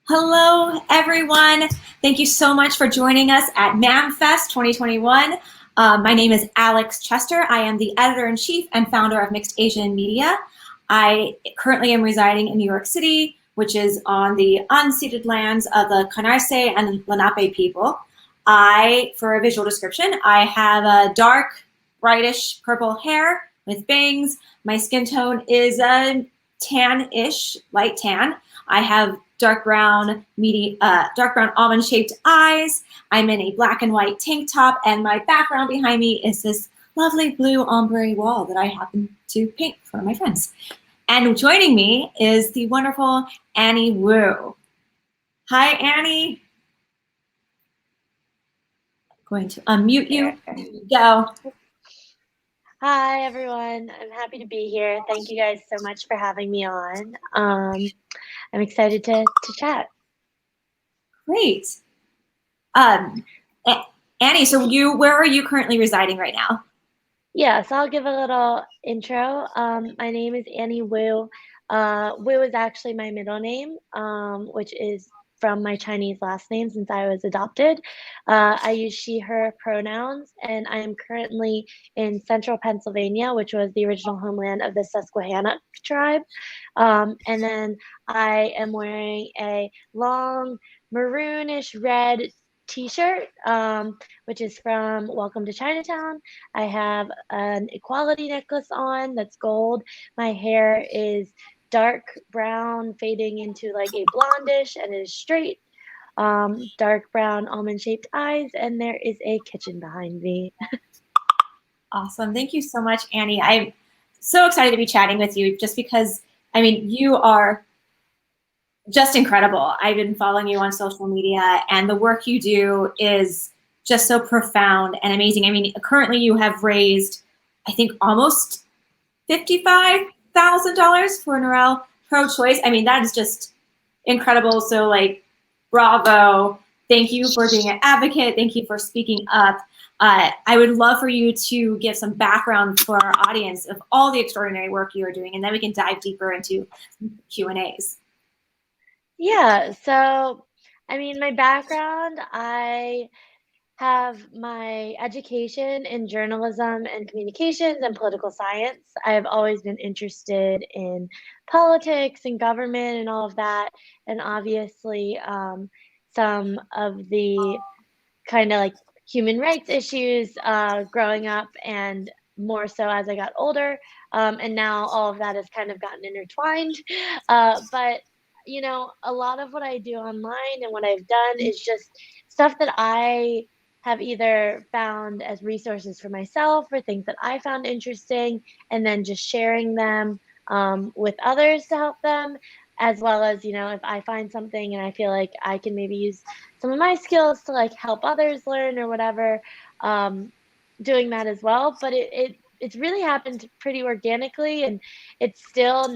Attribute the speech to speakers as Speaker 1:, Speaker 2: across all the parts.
Speaker 1: Hello, everyone. Thank you so much for joining us at MAMFest 2021. My name is Alex Chester. I am the editor-in-chief and founder of Mixed Asian Media. I currently am residing in New York City, which is on the unceded lands of the Canarsie and Lenape people. For a visual description, I have a dark, brightish purple hair with bangs. My skin tone is a tan-ish, light tan. I have dark brown almond-shaped eyes. I'm in a black and white tank top, and my background behind me is this lovely blue ombre wall that I happen to paint for my friends. And joining me is the wonderful Annie Wu. Hi, Annie. I'm going to unmute you. There you go.
Speaker 2: Hi, everyone. I'm happy to be here. Thank you guys so much for having me on. I'm excited to chat.
Speaker 1: Great. Annie, so where are you currently residing right now?
Speaker 2: Yeah, so I'll give a little intro. My name is Annie Wu. Wu is actually my middle name, which is from my Chinese last name since I was adopted. I use she, her pronouns, and I am currently in central Pennsylvania, which was the original homeland of the Susquehanna tribe. And then I am wearing a long maroonish red t-shirt, which is from Welcome to Chinatown. I have an equality necklace on that's gold. My hair is dark brown fading into like a blondish and it is straight. Dark brown almond-shaped eyes, and there is a kitchen behind me.
Speaker 1: Awesome. Thank you so much, Annie. I'm so excited to be chatting with you just because, I mean, you are just incredible. I've been following you on social media, and the work you do is just so profound and amazing. I mean, currently you have raised, I think, almost $55,000 for NRL pro-choice. I mean, that is just incredible. So, like, bravo. Thank you for being an advocate. Thank you for speaking up. I would love for you to give some background for our audience of all the extraordinary work you are doing, and then we can dive deeper into Q&As.
Speaker 2: Yeah, so, I mean, my background, I have my education in journalism and communications and political science. I've always been interested in politics and government and all of that. And obviously, some of the kind of like human rights issues growing up, and more so as I got older. And now all of that has kind of gotten intertwined. But you know, a lot of what I do online and what I've done is just stuff that I have either found as resources for myself or things that I found interesting, and then just sharing them with others to help them, as well as, you know, if I find something and I feel like I can maybe use some of my skills to like help others learn or whatever, doing that as well. But it's really happened pretty organically, and it's not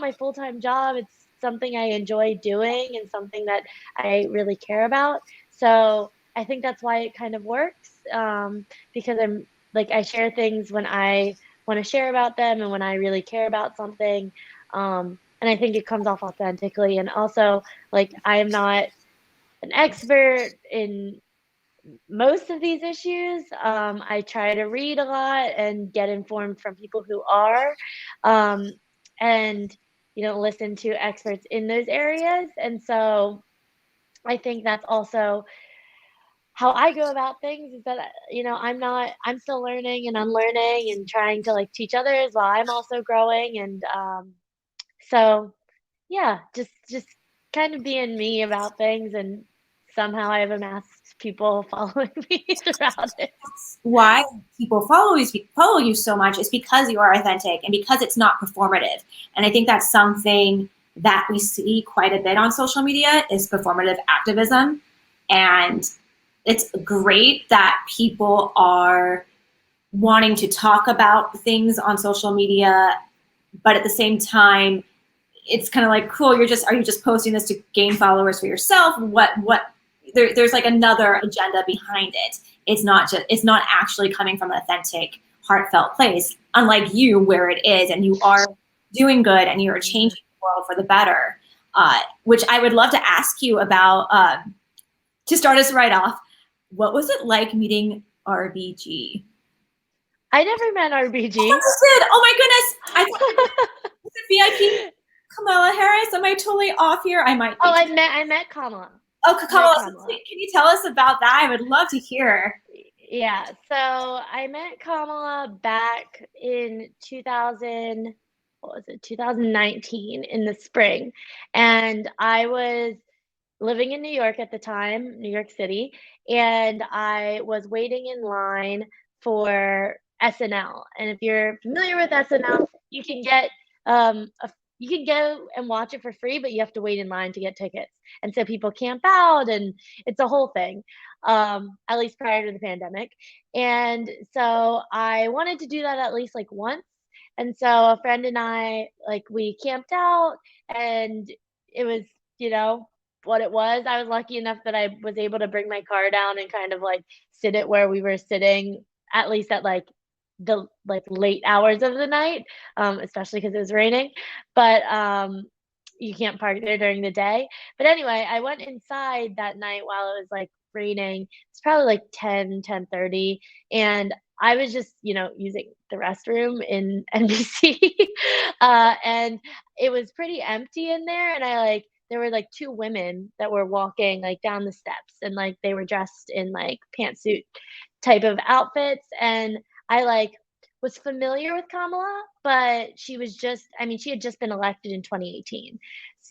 Speaker 2: my full-time job. It's something I enjoy doing and something that I really care about. So I think that's why it kind of works, because I'm like, I share things when I want to share about them and when I really care about something. And I think it comes off authentically. And also, like, I am not an expert in most of these issues. I try to read a lot and get informed from people who are, and, you know, listen to experts in those areas. And so I think that's also how I go about things, is that, you know, I'm still learning and unlearning and trying to like teach others while I'm also growing. And so yeah, just kind of being me about things, and somehow I've amassed people following me throughout it.
Speaker 1: Why people follow you so much is because you are authentic and because it's not performative. And I think that's something that we see quite a bit on social media is performative activism. And it's great that people are wanting to talk about things on social media, but at the same time, it's kind of like, cool, are you just posting this to gain followers for yourself? There's like another agenda behind it. It's not actually coming from an authentic, heartfelt place, unlike you, where it is, and you are doing good and you're changing the world for the better. which I would love to ask you about. To start us right off, what was it like meeting RBG?
Speaker 2: I never met RBG.
Speaker 1: I did. Oh my goodness! I thought was it VIP Kamala Harris? Am I totally off here? I might be.
Speaker 2: Oh, I met Kamala.
Speaker 1: Oh, Kamala, can you tell us about that? I would love to hear.
Speaker 2: Yeah, so I met Kamala back in 2019 in the spring. And I was living in New York at the time, New York City, and I was waiting in line for SNL. And if you're familiar with SNL, you can go and watch it for free, but you have to wait in line to get tickets. And so people camp out, and it's a whole thing, at least prior to the pandemic. And so I wanted to do that at least like once. And so a friend and I, like, we camped out, and it was, you know, what it was. I was lucky enough that I was able to bring my car down and kind of like sit it where we were sitting, at least at like the like late hours of the night, especially because it was raining. But you can't park there during the day. But anyway, I went inside that night while it was like raining. It's probably like 10:30, and I was just, using the restroom in NBC, and it was pretty empty in there. And there were like two women that were walking like down the steps, and like they were dressed in like pantsuit type of outfits. And I like was familiar with Kamala, but she was just, I mean, she had just been elected in 2018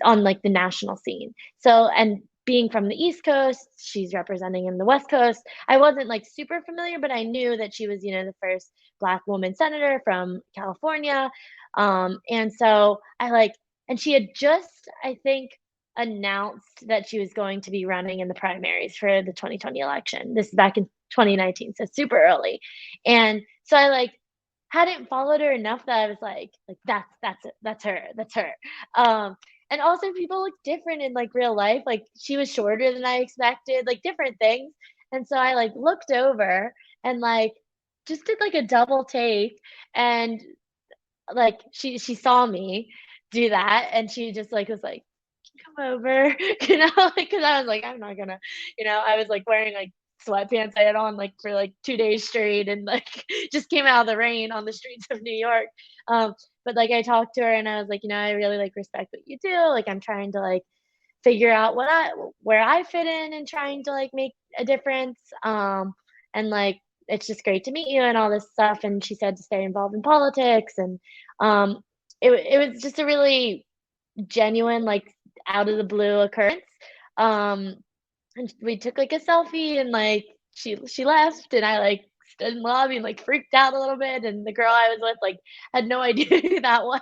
Speaker 2: on like the national scene. So, and being from the East Coast, she's representing in the West Coast. I wasn't like super familiar, but I knew that she was, the first Black woman senator from California. And so and she had just, I think, announced that she was going to be running in the primaries for the 2020 election. This is back in 2019, so super early. And so I hadn't followed her enough that I was like that's it, that's her. And also people look different in like real life. Like she was shorter than I expected, like different things. And so I looked over and just did like a double take, and she saw me do that, and she just was like, come over, because I was like, I'm not gonna, I was wearing sweatpants I had on for 2 days straight, and just came out of the rain on the streets of New York. But I talked to her, and I was like, I really respect what you do. I'm trying to figure out where I fit in, and trying to make a difference. And it's just great to meet you and all this stuff. And she said to stay involved in politics, and it was just a really genuine, out of the blue occurrence. And we took a selfie, and she left, and I stood in the lobby and freaked out a little bit, and the girl I was with had no idea who that was.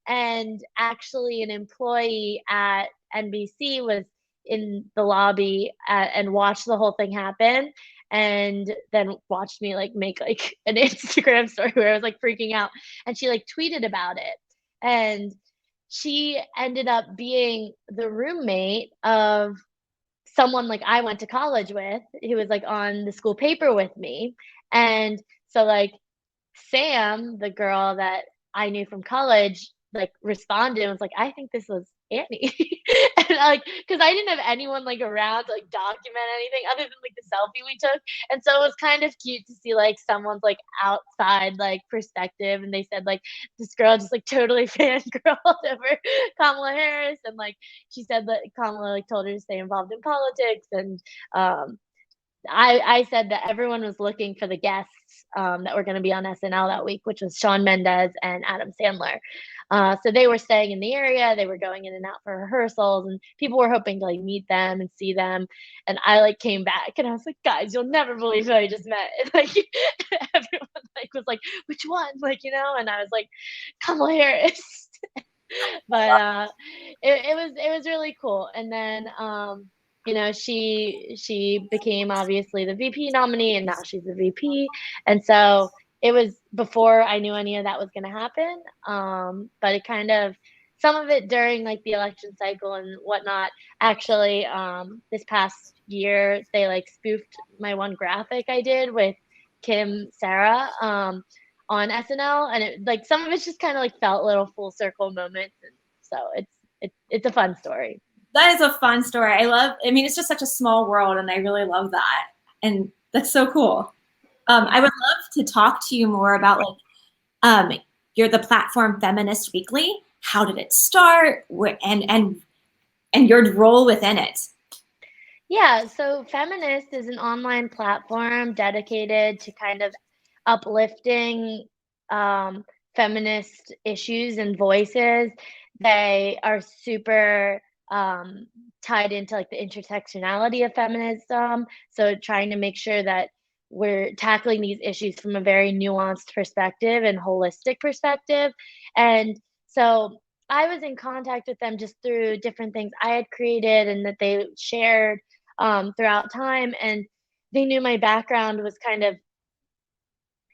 Speaker 2: And actually an employee at NBC was in the lobby and watched the whole thing happen, and then watched me make an Instagram story where I was freaking out, and she tweeted about it. And she ended up being the roommate of someone I went to college with, who was on the school paper with me. And so Sam, the girl that I knew from college, responded and was like, I think this was Annie. And because I didn't have anyone around to document anything other than the selfie we took. And so it was kind of cute to see someone's outside perspective. And they said this girl just totally fangirled over Kamala Harris, and she said that Kamala told her to stay involved in politics. And I said that everyone was looking for the guests that were going to be on SNL that week, which was Shawn Mendes and Adam Sandler. So they were staying in the area. They were going in and out for rehearsals, and people were hoping to meet them and see them. And I came back, and I was like, guys, you'll never believe who I just met. And everyone was like, which one? And I was like, Kamala Harris. But it was really cool. And then she became obviously the VP nominee, and now she's the VP. And so it was before I knew any of that was going to happen. But it kind of, some of it during the election cycle and whatnot. Actually, this past year, they spoofed my one graphic I did with Kim Sarah on SNL. And it some of it's just kind of felt little full circle moments. And So it's a fun story.
Speaker 1: That is a fun story. I mean, it's just such a small world, and I really love that. And that's so cool. I would love to talk to you more about um, you're the platform Feminist Weekly. How did it start? And your role within it.
Speaker 2: Yeah, so Feminist is an online platform dedicated to kind of uplifting feminist issues and voices. They are super tied into like the intersectionality of feminism. So trying to make sure that we're tackling these issues from a very nuanced perspective and holistic perspective. And so I was in contact with them just through different things I had created and that they shared throughout time. And they knew my background was kind of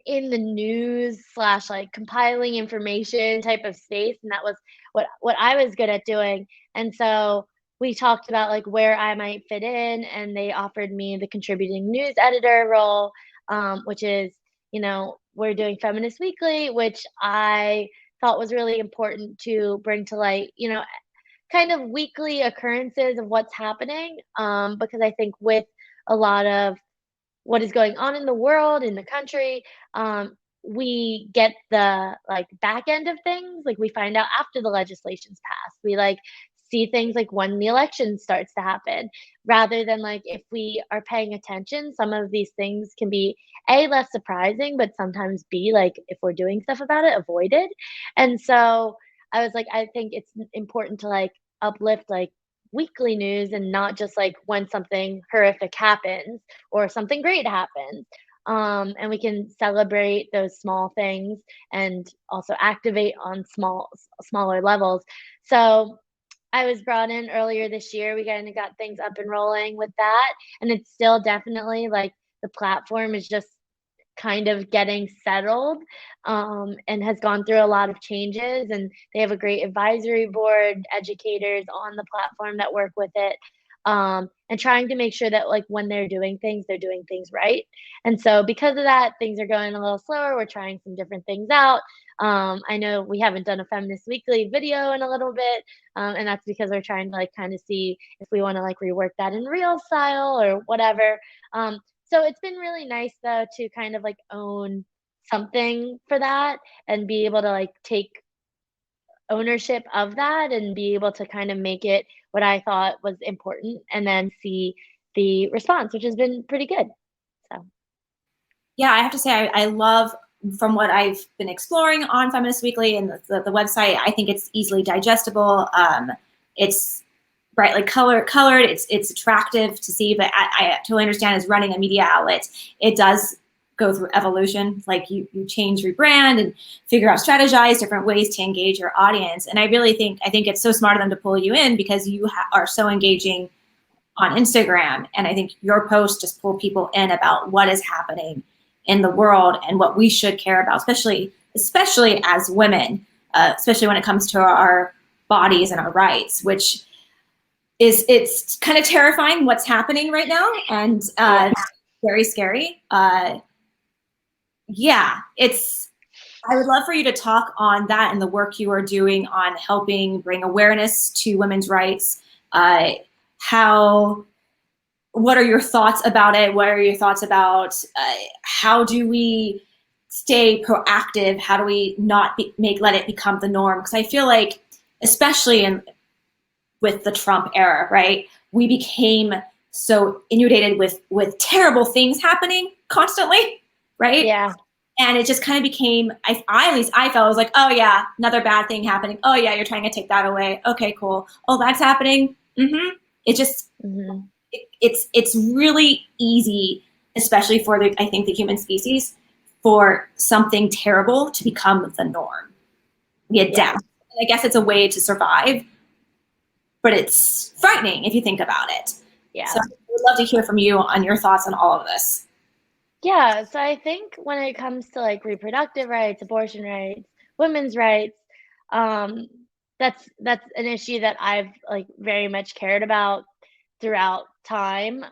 Speaker 2: in the news slash like compiling information type of space, and that was what I was good at doing. And so we talked about like where I might fit in, and they offered me the contributing news editor role, which is, we're doing Feminist Weekly, which I thought was really important to bring to light, kind of weekly occurrences of what's happening, because I think with a lot of what is going on in the world, in the country, we get the like back end of things. Like we find out after the legislation's passed. We like see things like when the election starts to happen, rather than like if we are paying attention, some of these things can be A, less surprising, but sometimes B, like if we're doing stuff about it, avoided. And so I was like, I think it's important to like uplift like weekly news and not just like when something horrific happens or something great happens. And we can celebrate those small things and also activate on smaller levels. So I was brought in earlier this year. We kind of got things up and rolling with that, and it's still definitely like the platform is just kind of getting settled, and has gone through a lot of changes. And they have a great advisory board, educators on the platform that work with it, and trying to make sure that like when they're doing things right. And so because of that, things are going a little slower. We're trying some different things out. I know we haven't done a Feminist Weekly video in a little bit, and that's because we're trying to like kind of see if we want to like rework that in real style or whatever. So it's been really nice though to kind of like own something for that and be able to like take ownership of that and be able to kind of make it what I thought was important and then see the response, which has been pretty good. So,
Speaker 1: Yeah, I have to say, I love from what I've been exploring on Feminist Weekly and the website. I think it's easily digestible. It's brightly colored. It's attractive to see, but I totally understand as running a media outlet, it does go through evolution. Like you change, rebrand, and figure out, strategize different ways to engage your audience. And I think it's so smart of them to pull you in because you are so engaging on Instagram. And I think your posts just pull people in about what is happening in the world and what we should care about, especially as women, especially when it comes to our bodies and our rights, which it's kind of terrifying what's happening right now, and very scary. Yeah, I would love for you to talk on that and the work you are doing on helping bring awareness to women's rights. How What are your thoughts about it? What are your thoughts about how do we stay proactive? How do we not let it become the norm? Because I feel like, especially with the Trump era, right, we became so inundated with terrible things happening constantly, right?
Speaker 2: yeah.
Speaker 1: And it just kind of became, at least I felt, I was like, oh yeah, another bad thing happening. Oh yeah, you're trying to take that away. Okay, cool. Oh, that's happening. It just
Speaker 2: Hmm.
Speaker 1: it's really easy, especially for I think the human species, for something terrible to become the norm. We
Speaker 2: Yeah.
Speaker 1: adapt. And I guess it's a way to survive, but it's frightening if you think about it.
Speaker 2: Yeah.
Speaker 1: So I would love to hear from you on your thoughts on all of this.
Speaker 2: Yeah, so I think when it comes to like reproductive rights, abortion rights, women's rights, um, that's an issue that I've like very much cared about throughout time.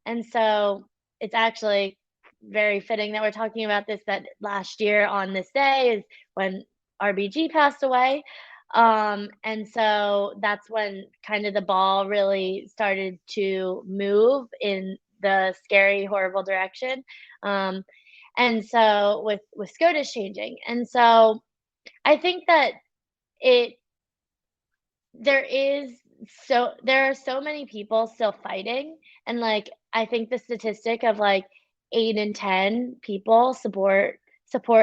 Speaker 2: And so it's actually very fitting that we're talking about this, that last year on this day is when RBG passed away. And so that's when kind of the ball really started to move in the scary, horrible direction. Um, and so with SCOTUS changing. And so I think that it there is there are so many people still fighting, and, like, I think the statistic of, like, 8 in 10 people support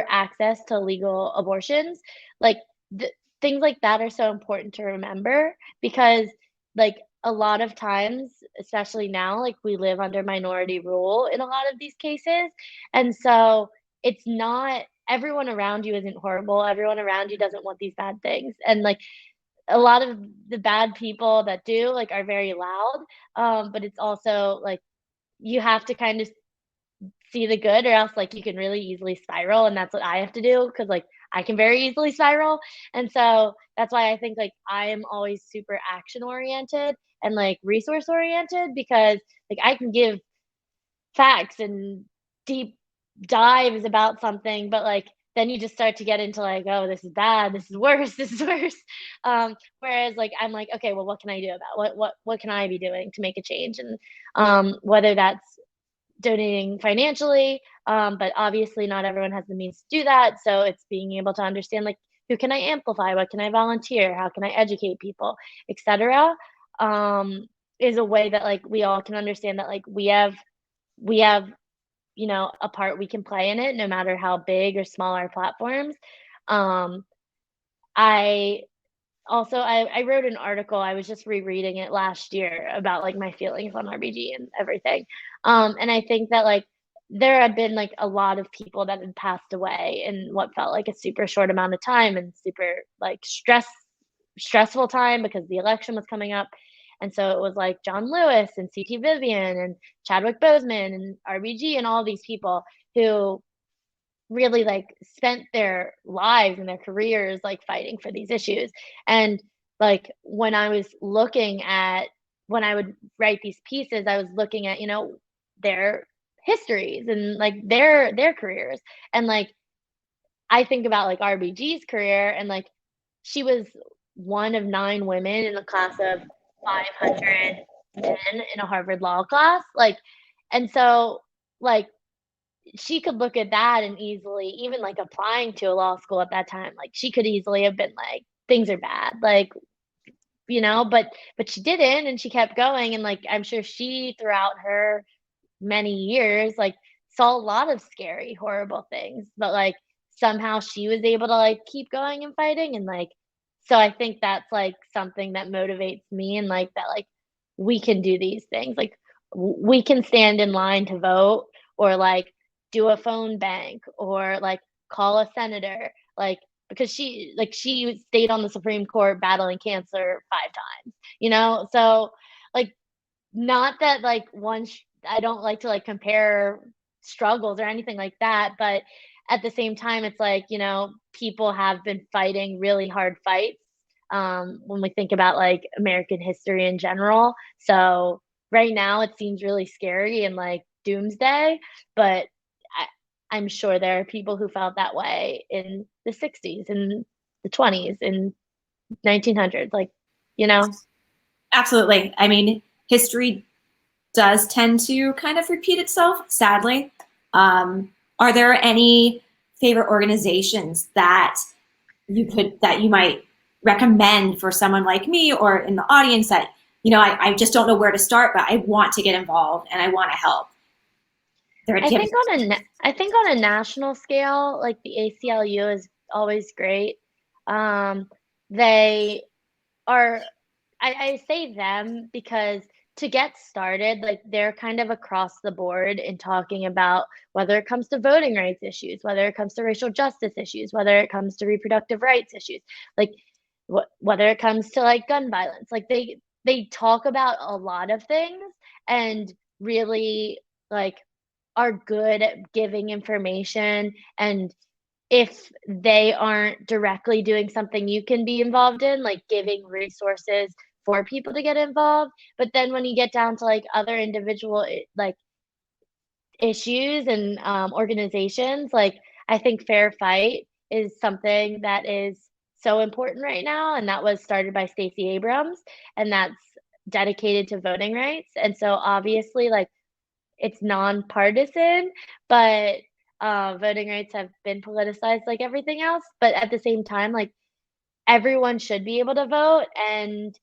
Speaker 2: access to legal abortions, like, th things like that are so important to remember because, like, a lot of times, especially now, like, we live under minority rule in a lot of these cases, and so it's not everyone around you isn't horrible, everyone around you doesn't want these bad things, and, like, a lot of the bad people that do, like, are very loud, but it's also, like, you have to kind of see the good or else, like, you can really easily spiral, and that's what I have to do because like, I can very easily spiral, and so that's why I think, like, I am always super action-oriented and, like, resource-oriented because, like, I can give facts and deep dives about something, but like then you just start to get into like, oh, this is bad, this is worse, this is worse. Whereas like I'm like, okay, well, what can I do about what can I be doing to make a change? And whether that's donating financially, but obviously not everyone has the means to do that. So it's being able to understand like who can I amplify, what can I volunteer, how can I educate people, etc. Um, is a way that like we all can understand that like we have, a part we can play in it no matter how big or small our platforms. Um, I I wrote an article, I was just rereading it last year about like my feelings on RBG and everything. And I think that like there had been like a lot of people that had passed away in what felt like a super short amount of time and super like stressful time because the election was coming up. And so it was like John Lewis and CT Vivian and Chadwick Boseman and RBG and all these people who really like spent their lives and their careers like fighting for these issues. And like when I would write these pieces, I was looking at, their histories and like their careers. And like I think about like RBG's career and like she was one of 9 women in a class of 500 men in a Harvard law class. Like, and so like she could look at that and easily, even like applying to a law school at that time, like she could easily have been like, things are bad, like, but she didn't and she kept going. And like, I'm sure she, throughout her many years, like saw a lot of scary, horrible things, but like somehow she was able to like keep going and fighting. And like, so I think that's like something that motivates me and like that, like we can do these things. Like we can stand in line to vote or like do a phone bank or like call a senator, like because she stayed on the Supreme Court battling cancer 5 times, so like not that like I don't like to like compare struggles or anything like that, but at the same time, it's like, people have been fighting really hard fights when we think about like American history in general. So right now it seems really scary and like doomsday, but I'm sure there are people who felt that way in the 60s and the 20s and 1900s, like, you know.
Speaker 1: Absolutely. I mean, history does tend to kind of repeat itself, sadly. Are there any favorite organizations that you might recommend for someone like me or in the audience that, I just don't know where to start, but I want to get involved and I want to help? There, do you have
Speaker 2: I think on a national scale, like the ACLU is always great. Um, they are I say them because to get started, like they're kind of across the board in talking about whether it comes to voting rights issues, whether it comes to racial justice issues, whether it comes to reproductive rights issues, like whether it comes to like gun violence. Like they talk about a lot of things and really like are good at giving information. And if they aren't directly doing something you can be involved in, like giving resources for people to get involved. But then when you get down to like other individual like issues and organizations, like I think Fair Fight is something that is so important right now, and that was started by Stacey Abrams, and that's dedicated to voting rights. And so obviously, like, it's nonpartisan, but voting rights have been politicized like everything else. But at the same time, like, everyone should be able to vote, and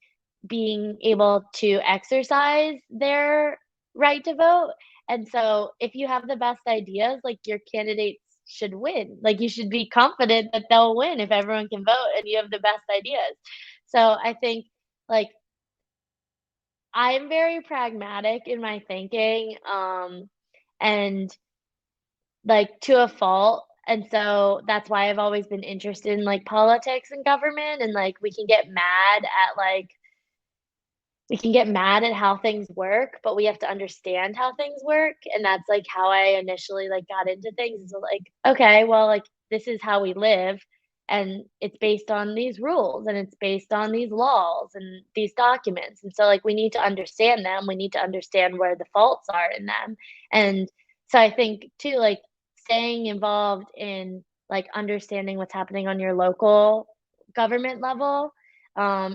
Speaker 2: being able to exercise their right to vote. And so if you have the best ideas, like, your candidates should win. Like, you should be confident that they'll win if everyone can vote and you have the best ideas. So I think, like, I'm very pragmatic in my thinking, and, like, to a fault. And so that's why I've always been interested in, like, politics and government, and, like, we can get mad at how things work, but we have to understand how things work. And that's, like, how I initially, like, got into things, is like, okay, well, like, this is how we live, and it's based on these rules, and it's based on these laws and these documents. And so, like, we need to understand them. We need to understand where the faults are in them. And so I think too, like, staying involved in, like, understanding what's happening on your local government level,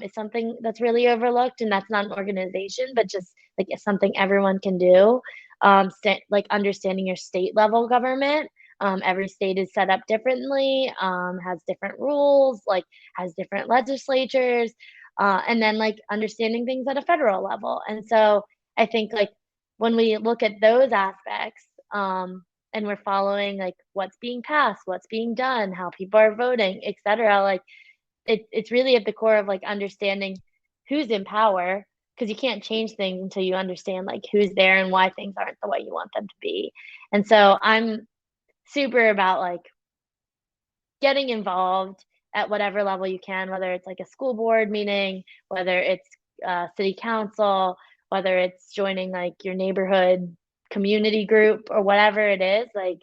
Speaker 2: is something that's really overlooked, and that's not an organization, but just, like, it's something everyone can do. Like, understanding your state level government. Every state is set up differently, has different rules, like, has different legislatures, and then, like, understanding things at a federal level. And so I think, like, when we look at those aspects, and we're following, like, what's being passed, what's being done, how people are voting, etc., like, it's really at the core of, like, understanding who's in power, because you can't change things until you understand, like, who's there and why things aren't the way you want them to be. And so I'm super about, like, getting involved at whatever level you can, whether it's like a school board meeting, whether it's city council, whether it's joining, like, your neighborhood community group or whatever it is, like,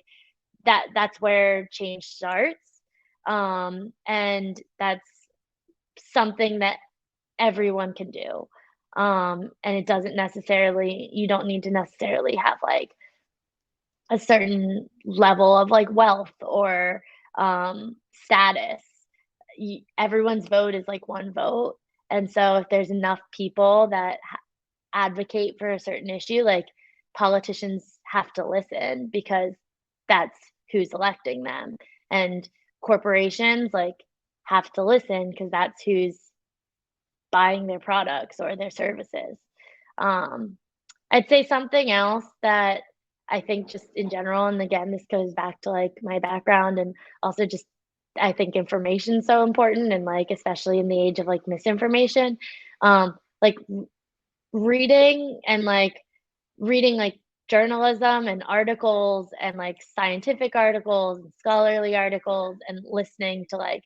Speaker 2: that's where change starts. And that's something that everyone can do. And it doesn't necessarily, you don't need to necessarily have, like, a certain level of, like, wealth or status. Everyone's vote is like one vote. And so if there's enough people that advocate for a certain issue, like, politicians have to listen, because that's who's electing them. And corporations, like, have to listen, because that's who's buying their products or their services. Um, I'd say something else that I think, just in general, and again, this goes back to, like, my background, and also just, I think information's so important, and, like, especially in the age of, like, misinformation. Like, reading and, like, journalism and articles, and, like, scientific articles and scholarly articles, and listening to, like,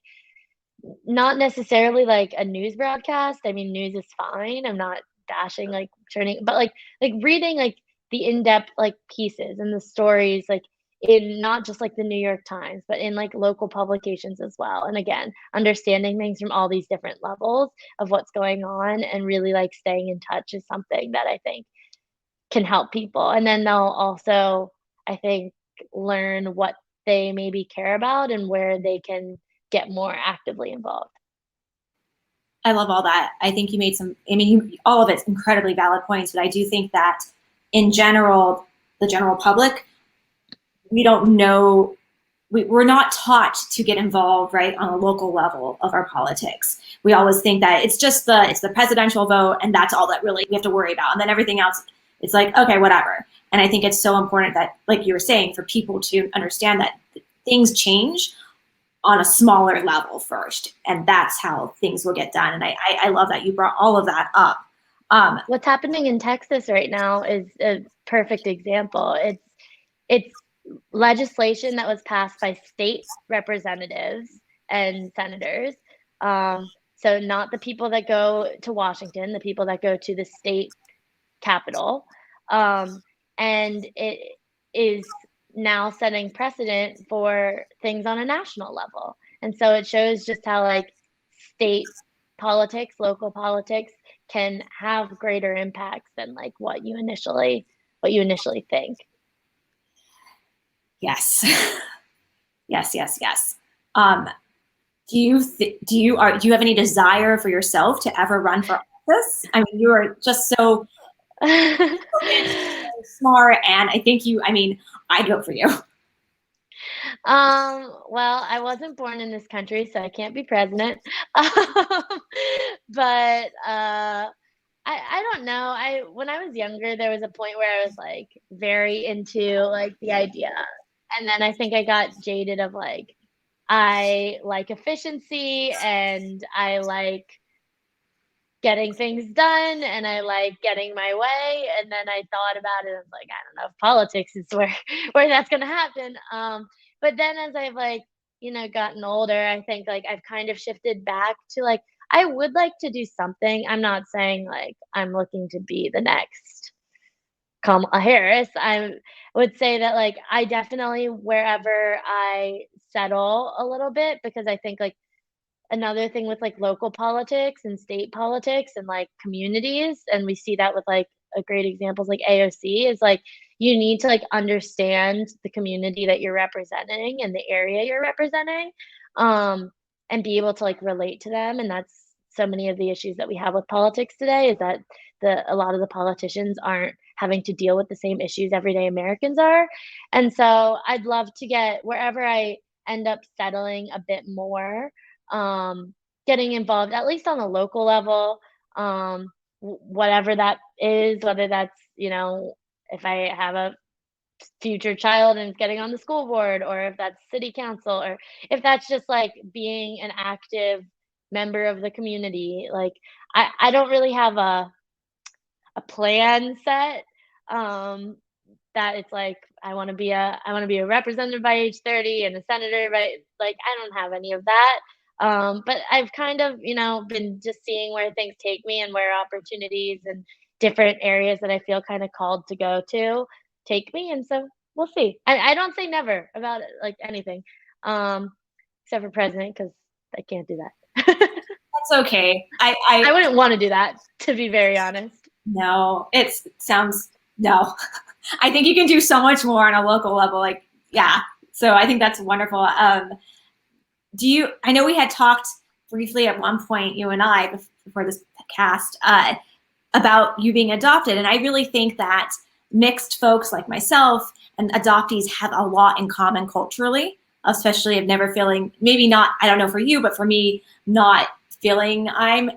Speaker 2: not necessarily like a news broadcast. I mean, news is fine. I'm not bashing, like, turning, but, like, reading, like, the in-depth, like, pieces and the stories, like, in not just, like, the New York Times, but in, like, local publications as well. And again, understanding things from all these different levels of what's going on, and really, like, staying in touch, is something that I think can help people. And then they'll also, I think, learn what they maybe care about and where they can get more actively involved.
Speaker 1: I love all that. I think you made some, I mean, all of it's incredibly valid points, but I do think that in general, the general public, we don't know, we're not taught to get involved, right, on a local level of our politics. We always think that it's the presidential vote, and that's all that really we have to worry about. And then everything else, it's like, okay, whatever. And I think it's so important that, like you were saying, for people to understand that things change on a smaller level first, and that's how things will get done. And I love that you brought all of that up.
Speaker 2: What's happening in Texas right now is a perfect example. It's legislation that was passed by state representatives and senators. So not the people that go to Washington, the people that go to the state capital. And it is now setting precedent for things on a national level. And so it shows just how, like, state politics, local politics can have greater impacts than, like, what you initially think.
Speaker 1: Yes. Yes. do you have any desire for yourself to ever run for office? I mean, you are just so smart, and I think I mean, I'd vote for you.
Speaker 2: Well, I wasn't born in this country, so I can't be president. Um, but I don't know. I When I was younger, there was a point where I was like very into like the idea, and then I think I got jaded of like I like efficiency and I like getting things done and I like getting my way. And then I thought about it. I was like, I don't know if politics is where where that's gonna happen. But then as I've like, gotten older, I think like I've kind of shifted back to like I would like to do something. I'm not saying like I'm looking to be the next Kamala Harris. I would say that like I definitely wherever I settle a little bit because I think like another thing with like local politics and state politics and like communities, and we see that with like a great example is like AOC is like you need to like understand the community that you're representing and the area you're representing, um, and be able to like relate to them. And that's so many of the issues that we have with politics today is that a lot of the politicians aren't having to deal with the same issues everyday Americans are. And so I'd love to get wherever I end up settling a bit more, um, getting involved at least on a local level, whatever that is, whether that's, if I have a future child and getting on the school board, or if that's city council, or if that's just like being an active member of the community. Like, I don't really have a plan set. Um, that it's like I want to be a representative by age 30 and a senator by like I don't have any of that. But I've kind of, been just seeing where things take me and where opportunities and different areas that I feel kind of called to go to take me. And so we'll see. I don't say never about it, like anything, um, except for president because I can't do that.
Speaker 1: That's okay.
Speaker 2: I wouldn't want to do that, to be very honest.
Speaker 1: No, it sounds no. I think you can do so much more on a local level. Like, yeah. So I think that's wonderful. I know we had talked briefly at one point, you and I, before this cast, about you being adopted. And I really think that mixed folks like myself and adoptees have a lot in common culturally, especially of never feeling, maybe not, I don't know for you, but for me, not feeling I'm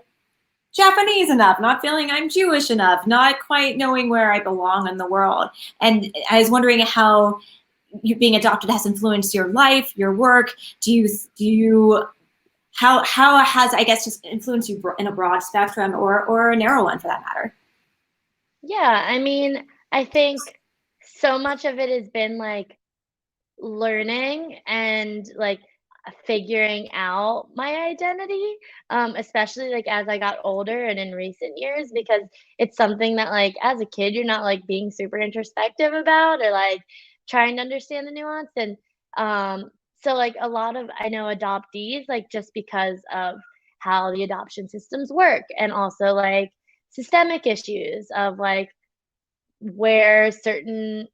Speaker 1: Japanese enough, not feeling I'm Jewish enough, not quite knowing where I belong in the world. And I was wondering how you being adopted has influenced your life, your work. How has, I guess, just influenced you in a broad spectrum or a narrow one for that matter?
Speaker 2: Yeah, I mean, I think so much of it has been like learning and like figuring out my identity, especially like as I got older and in recent years, because it's something that like as a kid you're not like being super introspective about or like trying to understand the nuance. And so like a lot of I know adoptees like just because of how the adoption systems work, and also like systemic issues of like where certain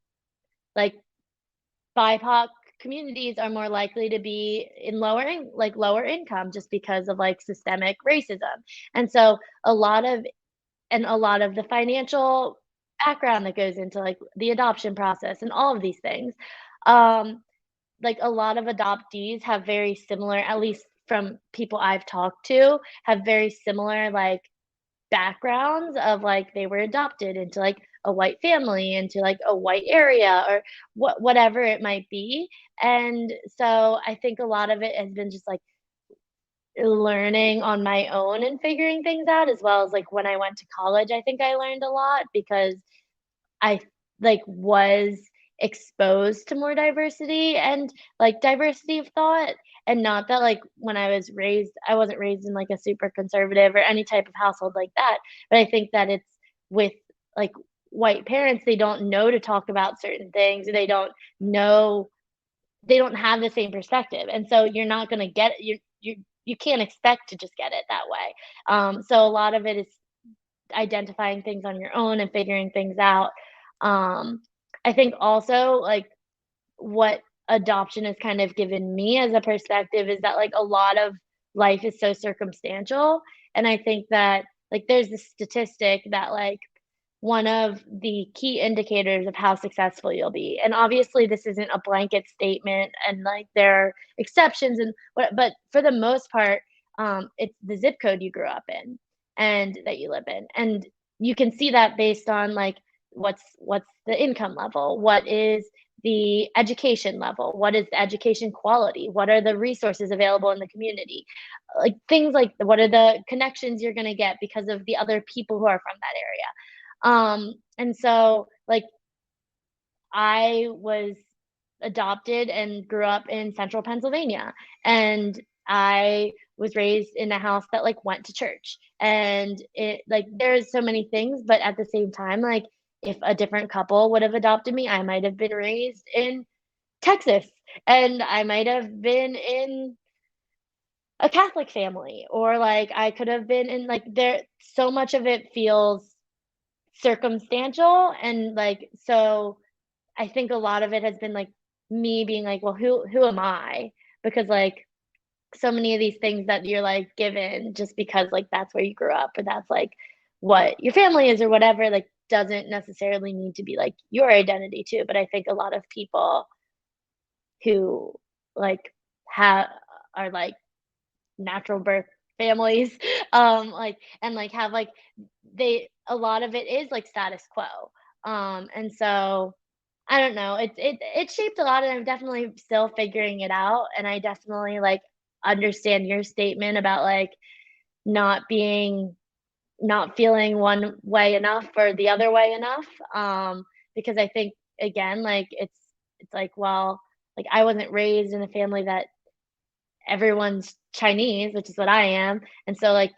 Speaker 2: like BIPOC communities are more likely to be in lower income just because of like systemic racism. And so a lot of the financial background that goes into like the adoption process and all of these things. Like a lot of adoptees have very similar, at least from people I've talked to, have very similar like backgrounds of like they were adopted into like a white family, into like a white area, or whatever it might be. And so I think a lot of it has been just like learning on my own and figuring things out, as well as like when I went to college, I think I learned a lot because I like was exposed to more diversity and like diversity of thought. And not that like when I wasn't raised in like a super conservative or any type of household like that. But I think that it's with like white parents, they don't know to talk about certain things. Know they don't have the same perspective. And so you're not gonna get you can't expect to just get it that way. So a lot of it is identifying things on your own and figuring things out. Um, I think also like what adoption has kind of given me as a perspective is that like a lot of life is so circumstantial. And I think that like there's this statistic that like one of the key indicators of how successful you'll be. And obviously this isn't a blanket statement and like there are exceptions and what, but for the most part, it's the zip code you grew up in and that you live in. And you can see that based on like what's the income level, what is the education level, what is the education quality, what are the resources available in the community, like things like what are the connections you're going to get because of the other people who are from that area. And so like I was adopted and grew up in central Pennsylvania, and I was raised in a house that like went to church. And it like there's so many things, but at the same time, like if a different couple would have adopted me, I might have been raised in Texas and I might have been in a Catholic family, or like I could have been in like there so much of it feels circumstantial. And like so I think a lot of it has been like me being like, well, who am I? Because like so many of these things that you're like given just because like that's where you grew up or that's like what your family is or whatever, like doesn't necessarily need to be like your identity too. But I think a lot of people who like have are like natural birth families like and like have like they a lot of it is like status quo. And so I don't know, it shaped a lot and I'm definitely still figuring it out. And I definitely like understand your statement about like not being not feeling one way enough or the other way enough. Because I think again like it's like well like I wasn't raised in a family that everyone's Chinese, which is what I am. And so like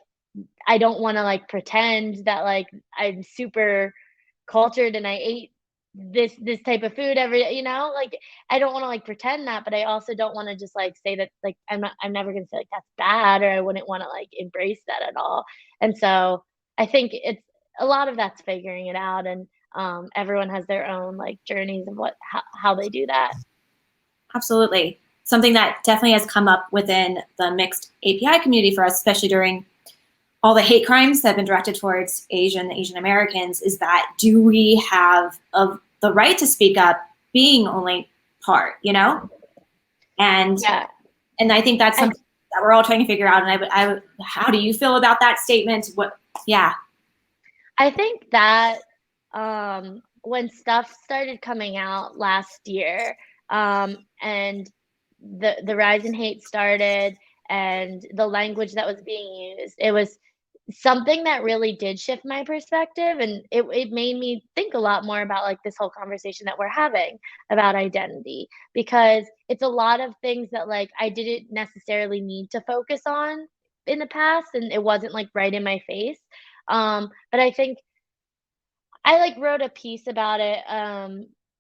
Speaker 2: I don't want to like pretend that like I'm super cultured and I ate this type of food every like I don't want to like pretend that, but I also don't want to just like say that like I'm never going to say like that's bad or I wouldn't want to like embrace that at all. And so I think it's a lot of that's figuring it out. And everyone has their own like journeys of how they do that.
Speaker 1: Absolutely. Something that definitely has come up within the mixed API community for us, especially during all the hate crimes that have been directed towards Asian Americans, is that do we have the right to speak up being only part, And
Speaker 2: Yeah.
Speaker 1: and I think that's
Speaker 2: I,
Speaker 1: something that we're all trying to figure out. And how do you feel about that statement? Yeah.
Speaker 2: I think that when stuff started coming out last year, and the rise in hate started, and the language that was being used, it was something that really did shift my perspective, and it made me think a lot more about like this whole conversation that we're having about identity, because it's a lot of things that like I didn't necessarily need to focus on in the past, and it wasn't like right in my face. But I think I like wrote a piece about it,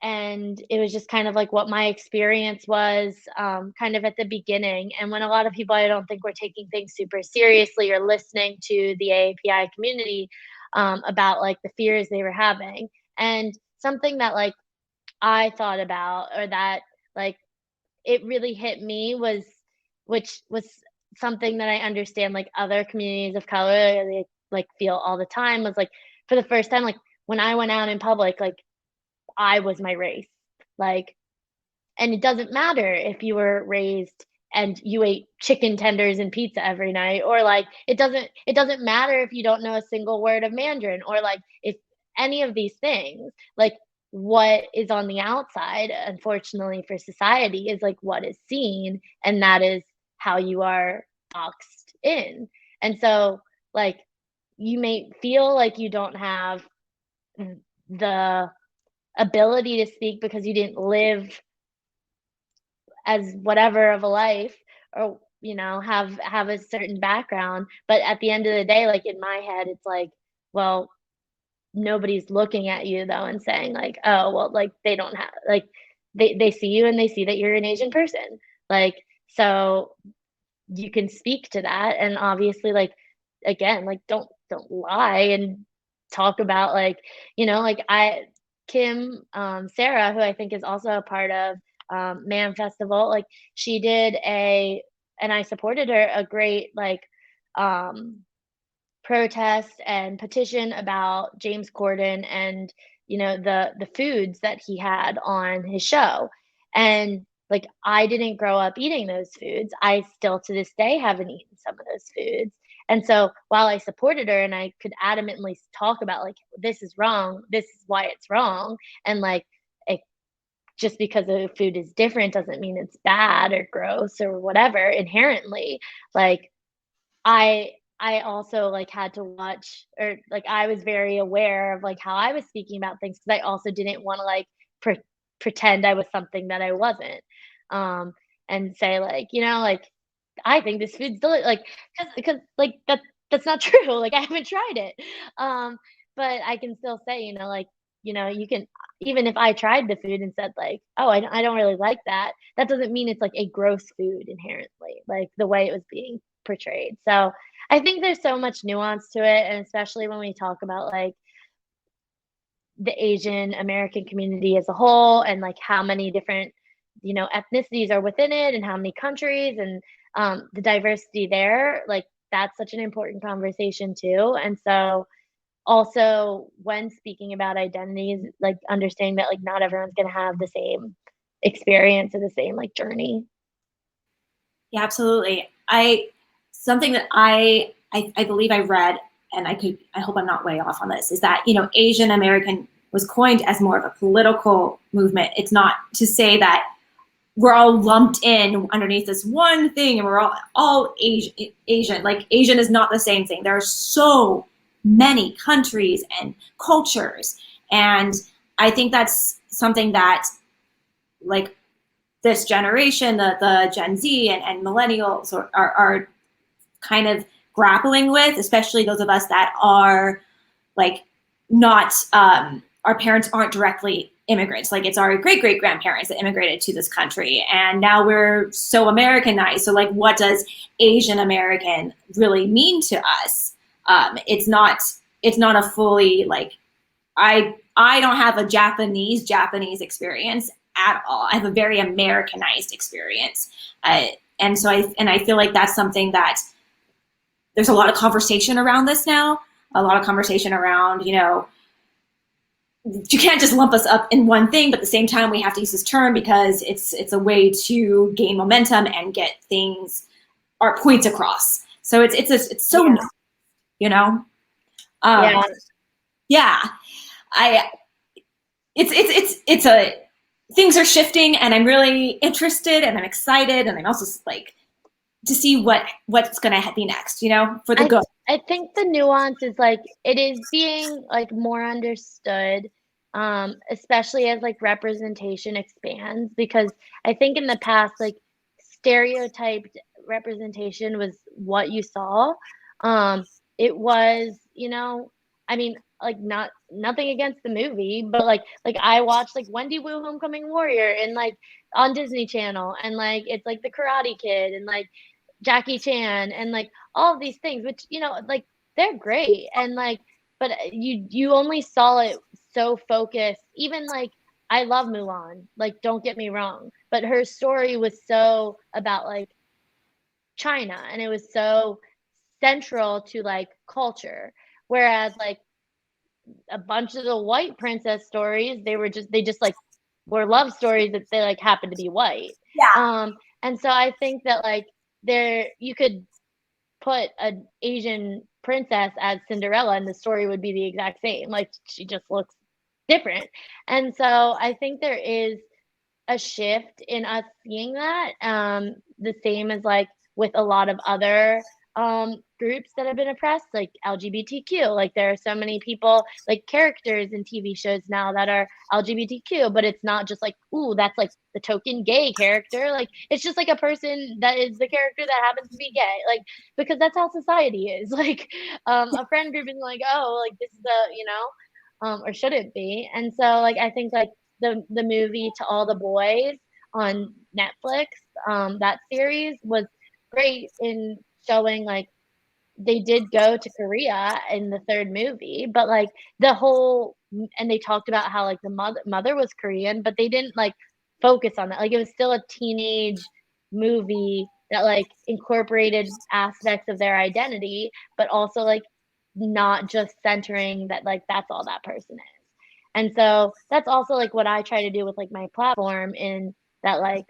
Speaker 2: and it was just kind of like what my experience was, kind of at the beginning. And when a lot of people, I don't think were taking things super seriously or listening to the AAPI community, about like the fears they were having. And something that like I thought about, or that like it really hit me was, which was something that I understand like other communities of color they like feel all the time, was like for the first time like when I went out in public, like I was my race. Like, and it doesn't matter if you were raised and you ate chicken tenders and pizza every night, or like it doesn't matter if you don't know a single word of Mandarin, or like if any of these things, like what is on the outside, unfortunately for society, is like what is seen, and that is how you are boxed in. And so like you may feel like you don't have the ability to speak because you didn't live as whatever of a life, or have a certain background. But at the end of the day, like in my head it's like, well, nobody's looking at you though and saying like, oh well, like they don't have like they see you and they see that you're an Asian person, like so you can speak to that. And obviously like again like don't lie and talk about like like I Kim Sarah, who I think is also a part of Man Festival, like she did and I supported her, a great protest and petition about James Corden and, the foods that he had on his show. And like, I didn't grow up eating those foods. I still to this day haven't eaten some of those foods. And so while I supported her and I could adamantly talk about like, this is wrong, this is why it's wrong, and like, it, just because the food is different doesn't mean it's bad or gross or whatever inherently. Like, I also, like, had to watch, or, like, I was very aware of, like, how I was speaking about things because I also didn't wanna, like, pretend I was something that I wasn't, um, and say, like, like, "I think this food's like, because like, that's not true, like, I haven't tried it, um, but I can still say, like, you can, even if I tried the food and said, like, "Oh, I don't really like that," that doesn't mean it's, like, a gross food inherently, like, the way it was being portrayed. So I think there's so much nuance to it, and especially when we talk about like the Asian American community as a whole and like how many different, ethnicities are within it and how many countries and the diversity there, like that's such an important conversation too. And so also when speaking about identities, like understanding that like not everyone's going to have the same experience or the same like journey.
Speaker 1: Yeah, absolutely. Something that I believe I read, and I hope I'm not way off on this, is that, Asian American was coined as more of a political movement. It's not to say that we're all lumped in underneath this one thing and we're all Asian. Like, Asian is not the same thing. There are so many countries and cultures. And I think that's something that, like, this generation, the Gen Z and millennials are kind of grappling with, especially those of us that are like not, our parents aren't directly immigrants. Like, it's our great great grandparents that immigrated to this country, and now we're so Americanized. So like, what does Asian American really mean to us? It's not, it's not a fully, like, I don't have a Japanese experience at all. I have a very Americanized experience, and so I feel like that's something that there's a lot of conversation around this now. A lot of conversation around, you can't just lump us up in one thing, but at the same time we have to use this term because it's a way to gain momentum and get things, our points across. So it's so
Speaker 2: Yeah.
Speaker 1: you know um,
Speaker 2: Yeah.
Speaker 1: yeah. I it's a things are shifting, and I'm really interested, and I'm excited, and I'm also like to see what's going to be next, for the
Speaker 2: I
Speaker 1: good.
Speaker 2: I think the nuance is like it is being like more understood, especially as like representation expands because I think in the past like stereotyped representation was what you saw. Um, it was, I mean, like not nothing against the movie, but like I watched like Wendy Wu Homecoming Warrior and like on Disney Channel and like it's like the Karate Kid and like Jackie Chan and like all of these things, which like they're great and like, but you only saw it so focused. Even like I love Mulan, like don't get me wrong, but her story was so about like China and it was so central to like culture, whereas like a bunch of the white princess stories, they just like were love stories that they like happened to be white.
Speaker 1: Yeah.
Speaker 2: And so I think that like there you could put an Asian princess as Cinderella and the story would be the exact same. Like she just looks different. And so I think there is a shift in us seeing that. The same as like with a lot of other groups that have been oppressed, like LGBTQ. Like there are so many people, like characters in TV shows now that are LGBTQ, but it's not just like, ooh, that's like the token gay character. Like it's just like a person that is the character that happens to be gay. Like because that's how society is. Like a friend group is like, oh, like this is the, or should it be? And so like I think like the movie To All the Boys on Netflix, that series was great in showing like they did go to Korea in the third movie, but like the whole and they talked about how like the mother was Korean, but they didn't like focus on that. Like it was still a teenage movie that like incorporated aspects of their identity, but also like not just centering that like that's all that person is. And so that's also like what I try to do with like my platform, in that like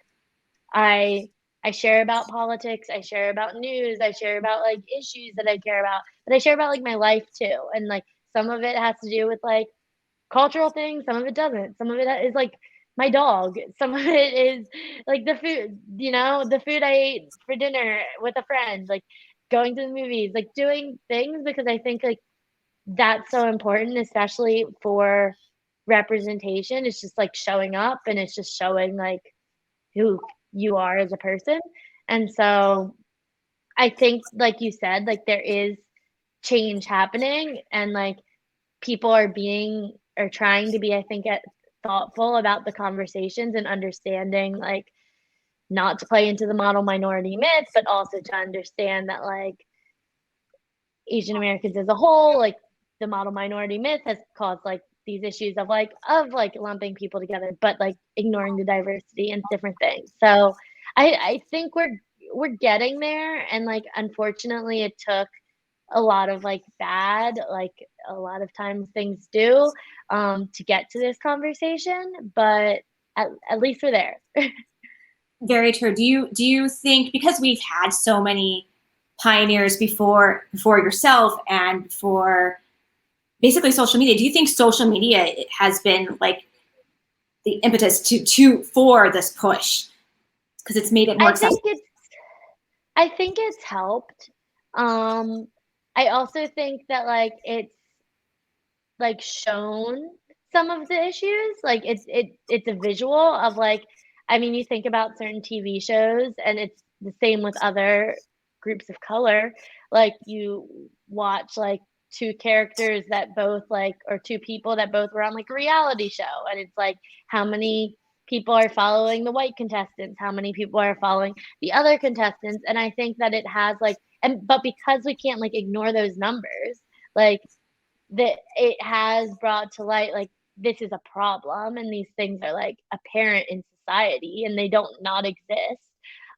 Speaker 2: I I share about politics, I share about news, I share about like issues that I care about, but I share about like my life too. And like some of it has to do with like cultural things, some of it doesn't. Some of it is like my dog. Some of it is like the food, the food I ate for dinner with a friend, like going to the movies, like doing things, because I think like that's so important, especially for representation. It's just like showing up, and it's just showing like who you are as a person. And so I think, like you said, like there is change happening, and like people are trying to be, I think, thoughtful about the conversations and understanding like not to play into the model minority myth, but also to understand that like Asian Americans as a whole, like the model minority myth has caused like these issues of like lumping people together, but like ignoring the diversity and different things. So I think we're getting there, and like unfortunately it took a lot of like bad, like a lot of times things do, to get to this conversation, but at least we're there.
Speaker 1: Very true. Do you think, because we've had so many pioneers before yourself and before basically social media, do you think social media has been like the impetus to for this push, because it's made it more
Speaker 2: I think
Speaker 1: accessible?
Speaker 2: it's I think it's helped. Um, I also think that like it's like shown some of the issues. Like it's a visual of like, I mean, you think about certain TV shows, and it's the same with other groups of color. Like you watch like two characters that both like, or two people that both were on like a reality show, and it's like how many people are following the white contestants, how many people are following the other contestants. And I think that it has like, and but because we can't like ignore those numbers, like that it has brought to light like this is a problem, and these things are like apparent in society, and they don't not exist.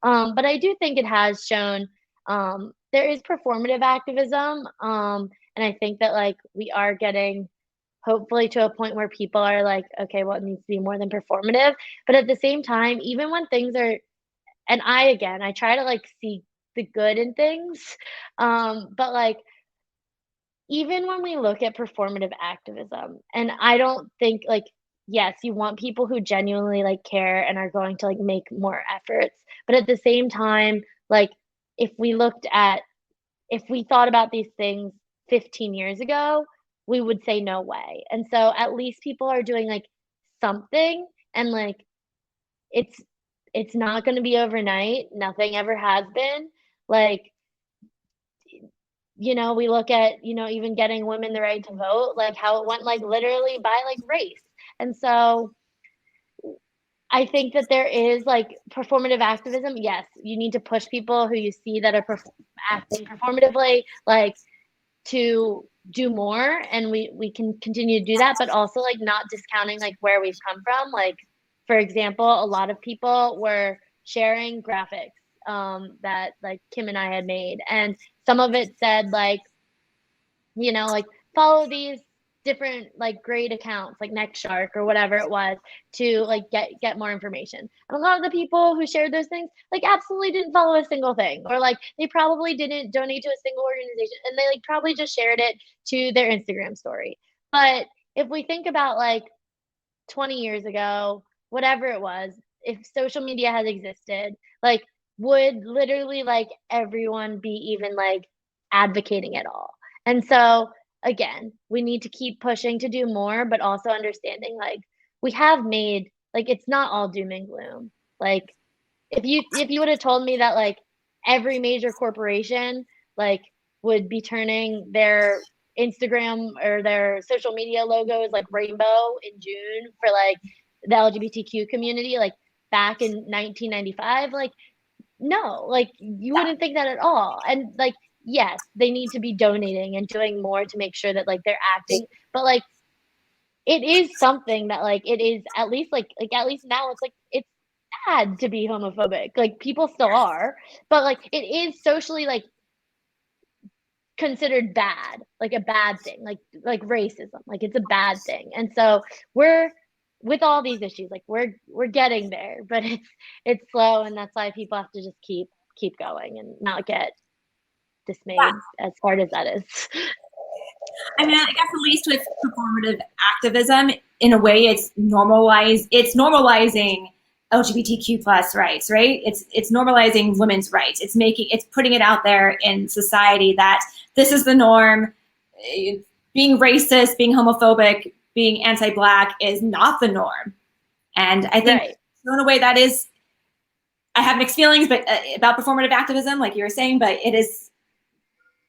Speaker 2: But I do think it has shown there is performative activism, and I think that like we are getting hopefully to a point where people are like, okay, well, it needs to be more than performative. But at the same time, even when things are, and I try to like see the good in things, but like even when we look at performative activism, and I don't think like, yes, you want people who genuinely like care and are going to like make more efforts, but at the same time, like if we looked at, if we thought about these things 15 years ago, we would say no way. And so at least people are doing like something, and like it's it's not going to be overnight. Nothing ever has been. Like, we look at, even getting women the right to vote, like how it went like literally by like race. And so I think that there is like performative activism. Yes, you need to push people who you see that are acting performatively, like to do more, and we can continue to do that, but also like not discounting like where we've come from. Like for example, a lot of people were sharing graphics that like Kim and I had made, and some of it said like, like follow these different like grade accounts like Next Shark or whatever it was, to like get more information. And a lot of the people who shared those things like absolutely didn't follow a single thing, or like they probably didn't donate to a single organization, and they like probably just shared it to their Instagram story. But if we think about like 20 years ago, whatever it was, if social media has existed, like would literally like everyone be even like advocating at all? And so again, we need to keep pushing to do more, but also understanding like we have made, like it's not all doom and gloom. Like if you would have told me that like every major corporation like would be turning their Instagram or their social media logos like rainbow in June for like the LGBTQ community, like back in 1995, like no, like you wouldn't think that at all. And like, yes, they need to be donating and doing more to make sure that like they're acting, but like it is something that like it is at least like at least now it's like bad to be homophobic. Like people still are, but like it is socially like considered bad, like a bad thing, like racism, like it's a bad thing. And so we're with all these issues, like we're getting there, but it's slow, and that's why people have to just keep going and not get dismayed as hard as that is.
Speaker 1: I mean, I guess at least with performative activism, in a way, It's normalizing LGBTQ plus rights, right? It's normalizing women's rights. It's putting it out there in society that this is the norm. Being racist, being homophobic, being anti-black is not the norm. And I think,
Speaker 2: Right.
Speaker 1: so in a way, that is. I have mixed feelings, but about performative activism, like you were saying, but it is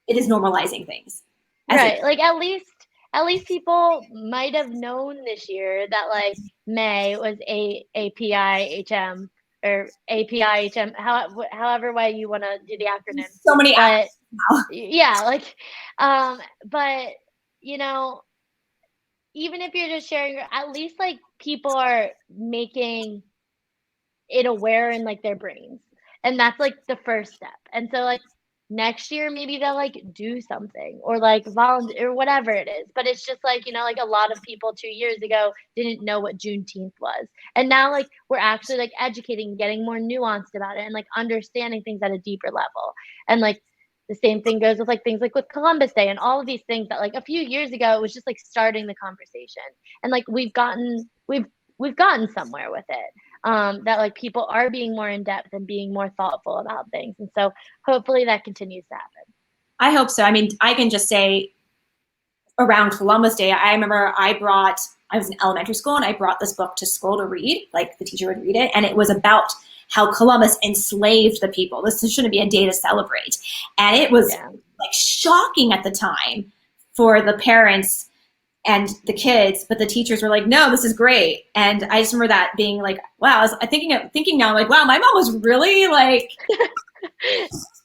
Speaker 1: normalizing things. As it
Speaker 2: Right. Like at least people might have known this year that like May was APIHM or APIHM, however way you want to do the acronym.
Speaker 1: so many
Speaker 2: But
Speaker 1: now.
Speaker 2: yeah, like but you know, even if you're just sharing, at least like people are making it aware in like their brains. And that's like the first step. And so like next year maybe they'll like do something or like volunteer or whatever it is. But it's just like, like a lot of people 2 years ago didn't know what Juneteenth was. And now like we're actually like educating, getting more nuanced about it and like understanding things at a deeper level. And like the same thing goes with like things like with Columbus Day and all of these things that like a few years ago it was just like starting the conversation. And like we've gotten somewhere with it, that like people are being more in depth and being more thoughtful about things. And so hopefully that continues to happen.
Speaker 1: I hope so. I mean, I can just say around Columbus Day, I remember I was in elementary school and I brought this book to school to read, like the teacher would read it. And it was about how Columbus enslaved the people. This shouldn't be a day to celebrate. And it was
Speaker 2: Yeah.
Speaker 1: like shocking at the time for the parents and the kids, but the teachers were like, no, this is great. And I just remember that being like, wow, I was thinking now, like, wow, my mom was really like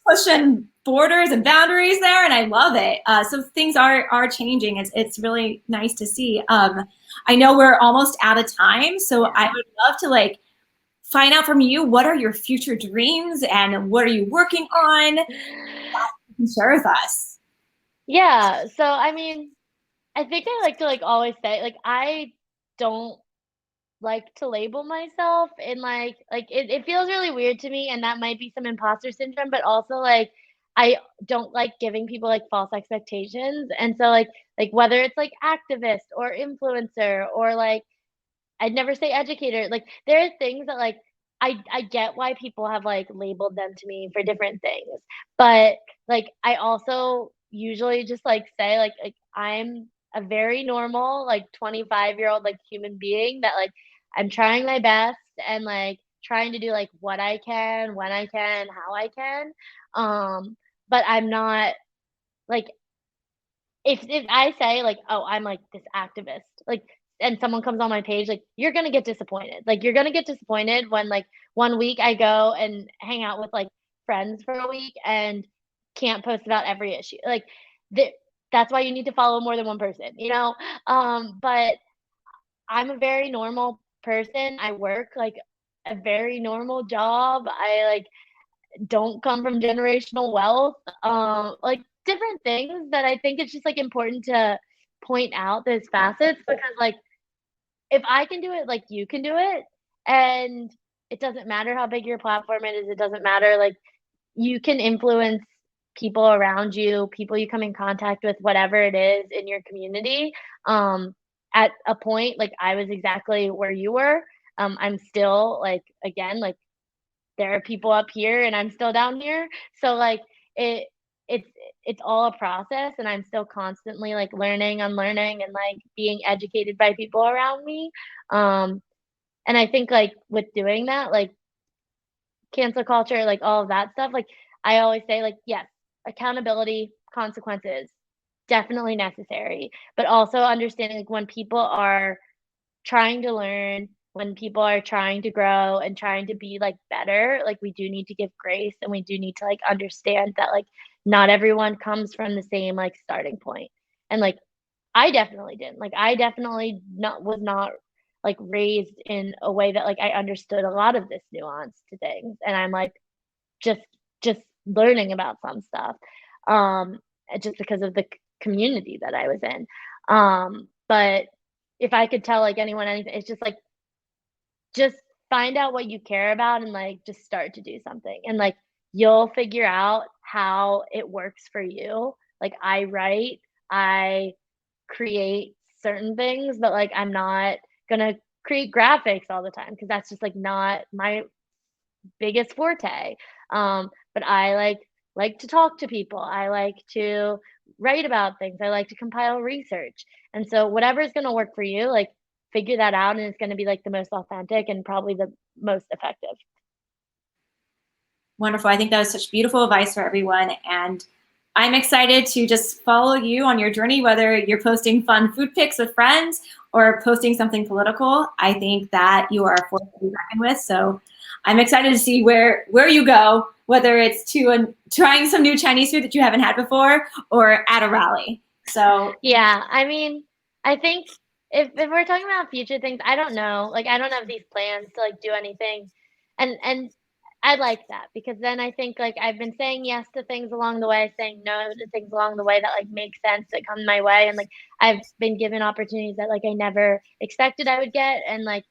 Speaker 1: pushing borders and boundaries there, and I love it. So things are changing. It's really nice to see. I know we're almost out of time, so
Speaker 2: Yeah.
Speaker 1: I would love to like find out from you, what are your future dreams and what are you working on? You can share with us.
Speaker 2: Yeah. So I mean, I think I like to like always say like I don't like to label myself and like it feels really weird to me, and that might be some imposter syndrome, but also like I don't like giving people like false expectations. And so like whether it's like activist or influencer or like I'd never say educator. Like there are things that like I get why people have like labeled them to me for different things. But like I also usually just like say like I'm a very normal like 25-year-old like human being that like I'm trying my best and like trying to do like what I can, when I can, how I can. But I'm not like if I say like, "Oh, I'm like this activist," like, and someone comes on my page, like, you're gonna get disappointed. Like, you're gonna get disappointed when like one week I go and hang out with like friends for a week and can't post about every issue. Like, th- that's why you need to follow more than one person, you know. But I'm a very normal person. I work like a very normal job. I like don't come from generational wealth, like different things that I think it's just like important to point out those facets because like if I can do it, like you can do it. And it doesn't matter how big your platform is, it doesn't matter. Like you can influence people around you, people you come in contact with, whatever it is in your community. At a point, like I was exactly where you were. I'm still like, again, like there are people up here and I'm still down here. So like it it's it's all a process and I'm still constantly like learning, unlearning and like being educated by people around me. Um and I think like with doing that, like cancel culture, like all of that stuff, like I always say like yes, accountability, consequences, definitely necessary, but also understanding like when people are trying to learn, when people are trying to grow and trying to be like better, like we do need to give grace and we do need to like understand that like not everyone comes from the same like starting point. And like I definitely didn't. Like I definitely not was not like raised in a way that like I understood a lot of this nuance to things, and I'm like just just learning about some stuff, um, just because of the community that I was in. But if I could tell like anyone anything, it's just like just find out what you care about and like just start to do something, and like you'll figure out how it works for you. Like I write, I create certain things, but like I'm not gonna create graphics all the time because that's just like not my biggest forte. But I like to talk to people. I like to write about things. I like to compile research. And so whatever is going to work for you, like figure that out, and it's going to be like the most authentic and probably the most effective.
Speaker 1: Wonderful. I think that was such beautiful advice for everyone. And I'm excited to just follow you on your journey, whether you're posting fun food pics with friends or posting something political. I think that you are a force to be reckoned with. So I'm excited to see where you go, whether it's to trying some new Chinese food that you haven't had before or at a rally. So
Speaker 2: Yeah, I mean, I think if we're talking about future things, I don't know. Like I don't have these plans to like do anything. And I like that because then I think like I've been saying yes to things along the way, saying no to things along the way that like make sense that come my way, and like I've been given opportunities that like I never expected I would get, and like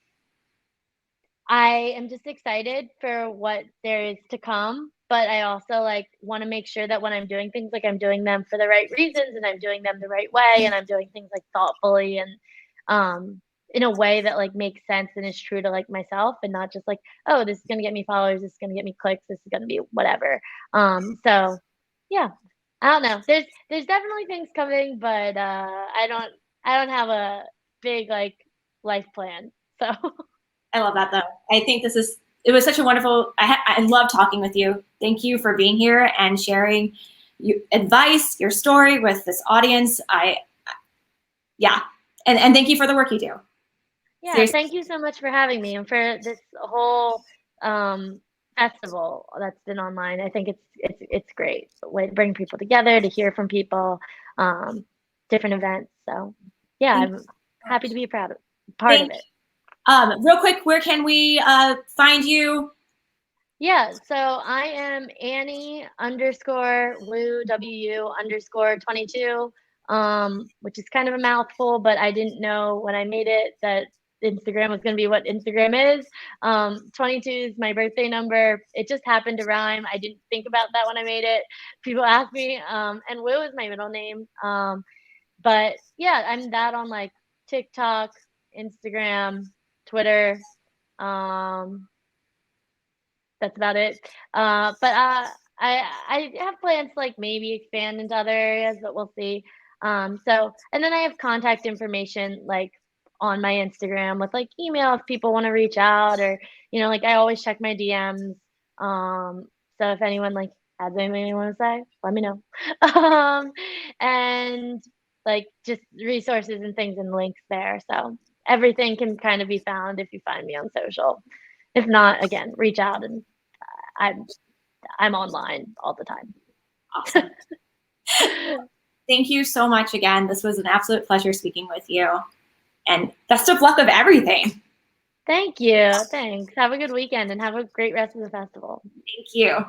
Speaker 2: I am just excited for what there is to come, but I also like want to make sure that when I'm doing things, like I'm doing them for the right reasons and I'm doing them the right way and I'm doing things like thoughtfully and in a way that like makes sense and is true to like myself and not just like, oh, this is gonna get me followers, this is gonna get me clicks, this is gonna be whatever. So yeah, I don't know. There's definitely things coming, but I don't have a big like life plan. So
Speaker 1: I love that though. I think it was such a wonderful, I love talking with you. Thank you for being here and sharing advice, your story with this audience. Yeah. And thank you for the work you do.
Speaker 2: yeah,
Speaker 1: Seriously.
Speaker 2: thank you so much for having me and for this whole festival that's been online. I think it's great. A way to bring people together, to hear from people, different events. So yeah,
Speaker 1: Thank you
Speaker 2: I'm
Speaker 1: so
Speaker 2: happy
Speaker 1: much.
Speaker 2: to be part of
Speaker 1: Thank
Speaker 2: it.
Speaker 1: Real quick, where can we find you?
Speaker 2: Yeah, so I am Annie underscore Wu WU underscore 22, which is kind of a mouthful, but I didn't know when I made it that Instagram was going to be what Instagram is. 22 is my birthday number. It just happened to rhyme. I didn't think about that when I made it. People ask me, and Wu is my middle name. But yeah, I'm that on like TikTok, Instagram, Twitter. Um, that's about it. I have plans to like maybe expand into other areas, but we'll see. So and then I have contact information like on my Instagram with like email if people want to reach out, or like I always check my DMs. So if anyone like has anything they want to say, let me know. And like just resources and things and links there. So everything can kind of be found if you find me on social. If not, again, reach out, and I'm I'm online all the time.
Speaker 1: Awesome. Thank you so much again. This was an absolute pleasure speaking with you. And best of luck with everything.
Speaker 2: Thank you. Thanks. Have a good weekend and have a great rest of the festival.
Speaker 1: Thank you.